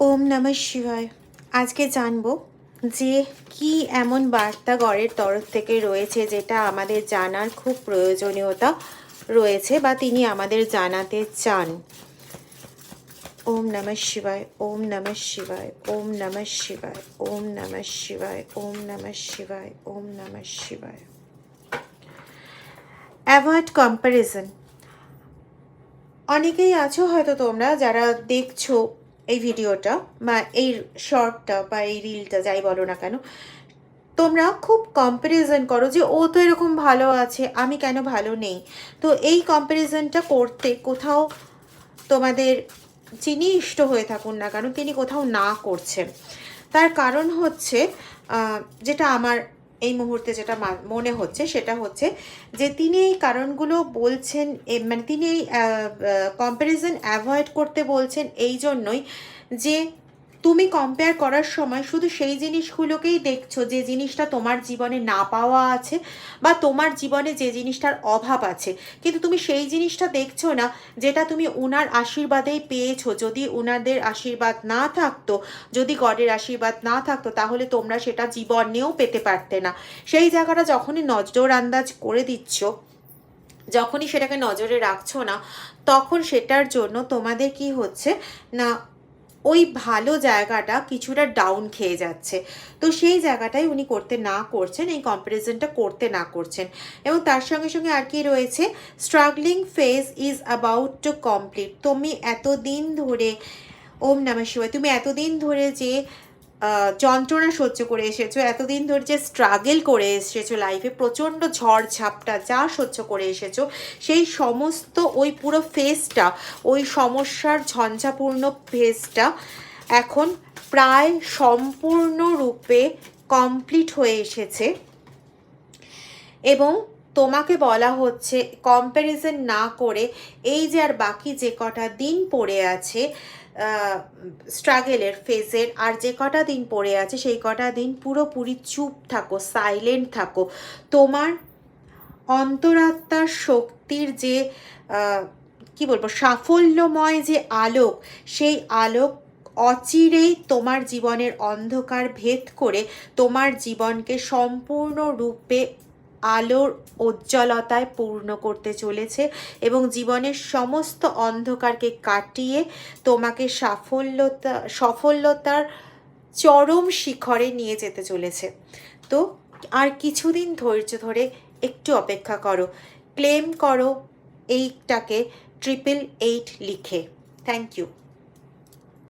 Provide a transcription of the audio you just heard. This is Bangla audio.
ওম নমঃ শিবায়। আজকে জানবো যে কি এমন বার্তা গড়ের তরফ থেকে রয়েছে যেটা আমাদের জানার খুব প্রয়োজনীয়তা রয়েছে বা তিনি আমাদের জানাতে চান। ওম নমঃ শিবায়, ওম নমঃ শিবায়, ওম নমঃ শিবায়, ওম নমঃ শিবায়, ওম নমঃ শিবায়, ওম নমঃ শিবায়। Avoid comparison. অনেকেই আছো হয়তো তোমরা যারা দেখছো এই ভিডিওটা বা এই শর্টটা বা এই রিলটা, যাই বলো না কেন, তোমরা খুব কম্প্যারিজন করো যে ও তো এরকম ভালো আছে, আমি কেন ভালো নেই। তো এই কম্প্যারিজনটা করতে কোথাও তোমাদের যিনি ইষ্ট হয়ে থাকুন না কেন তিনি কোথাও না করছেন। তার কারণ হচ্ছে যেটা আমার এই মুহূর্তে যেটা মনে হচ্ছে সেটা হচ্ছে যে তিনি এই কারণগুলো বলছেন, মানে তিনি এই কম্প্যারিজন অ্যাভয়েড করতে বলছেন এই জন্যই যে তুমি কম্পেয়ার করার সময় শুধু সেই জিনিসগুলোকেই দেখছো যে জিনিসটা তোমার জীবনে না পাওয়া আছে বা তোমার জীবনে যে জিনিসটার অভাব আছে, কিন্তু তুমি সেই জিনিসটা দেখছো না যেটা তুমি উনার আশীর্বাদেই পেয়েছো। যদি উনাদের আশীর্বাদ না থাকতো, যদি গডের আশীর্বাদ না থাকতো, তাহলে তোমরা সেটা জীবনেও পেতে পারতে না। সেই জায়গাটা যখনই নজর আন্দাজ করে দিচ্ছ, যখনই সেটাকে নজরে রাখছো না, তখন সেটার জন্য তোমাদের কি হচ্ছে না, ওই ভালো জায়গাটা কিছুটা ডাউন খেয়ে যাচ্ছে। তো সেই জায়গাটাই উনি করতে না করছেন, এই কম্প্যারিজনটা করতে না করছেন। এবং তার সঙ্গে সঙ্গে আর কি রয়েছে, struggling phase is about to complete. তুমি এতদিন ধরে, ওম নমঃ শিবায়, তুমি এতদিন ধরে যে যন্ত্রণা সহ্য করে এসেছো, এতদিন ধরে যে স্ট্রাগল করে এসেছো লাইফে, প্রচণ্ড ঝড় ঝাপটা যা সহ্য করে এসেছো, সেই সমস্ত ওই পুরো ফেজটা, ওই সমস্যার ঝঞ্ঝাপূর্ণ ফেজটা এখন প্রায় সম্পূর্ণরূপে কমপ্লিট হয়ে এসেছে। এবং তোমাকে বলা হচ্ছে কম্প্যারিজন না করে এই যে আর বাকি যে কটা দিন পড়ে আছে স্ট্রাগেলের ফেজের, আর যে কটা দিন পড়ে আছে সেই কটা দিন পুরোপুরি চুপ থাকো, সাইলেন্ট থাকো। তোমার অন্তরাত্মার শক্তির যে কি বলবো, সাফল্যময় যে আলোক, সেই আলোক অচিরেই তোমার জীবনের অন্ধকার ভেদ করে তোমার জীবনকে সম্পূর্ণরূপে আলোর উজ্জ্বলতায় পূর্ণ করতে চলেছে এবং জীবনের সমস্ত অন্ধকারকে কাটিয়ে তোমাকে সফলতার চরম শিখরে নিয়ে যেতে চলেছে। তো আর কিছুদিন ধৈর্য ধরে একটু অপেক্ষা করো, ক্লেম করো এইটাকে 888 লিখে। Thank you.